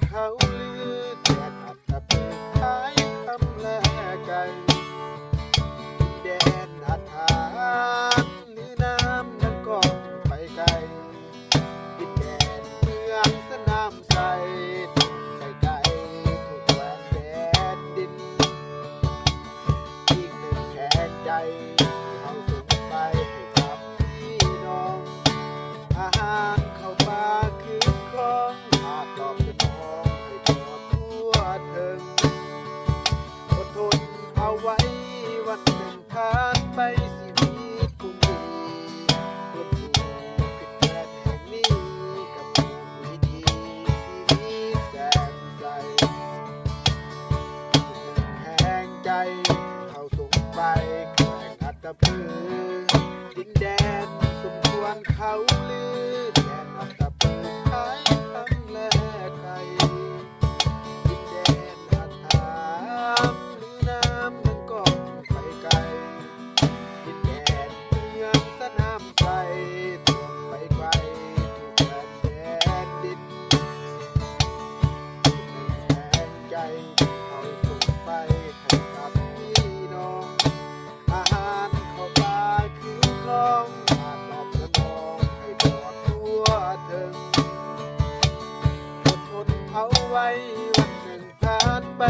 เขาลือแดดอัดตะเปิดท้ายคำแลไก่แดนอาถรรพ์หรือน้ำนั้นก็ไปไกลดินแดนเมืองสนามใสไกลทุกแหวนแดนดินอีกหนึ่งแทนใจเขาส่งไปให้กับพี่น้องอาหารเข้าปากคือของหากตอบสนองให้ทั่วถึงอดทนเอาไว้วันหนึ่งผ่านไปชีวิตคงดีบนสู่ผิดแปลกแห่งนี้กับผู้วิธีชีวิตแจ่มใสแห่งใจเขาส่งไปแข่งอัตภือดินแดนสมควรเขาลือแดนอัตภือท้ายคำแลไก่ดินแดนอัตถามหรือน้ำนั้นก็ไปไกลดินแดนเมืองสนามใสท่วมไปไกลทุกแดนดินแห่งใจเขาส่งไปให้กับพี่น้องอาหารเข้าปากคือของอาจตอบสนองให้ทั่วถึงอดทนเอาไว้วันหนึ่งผ่านไป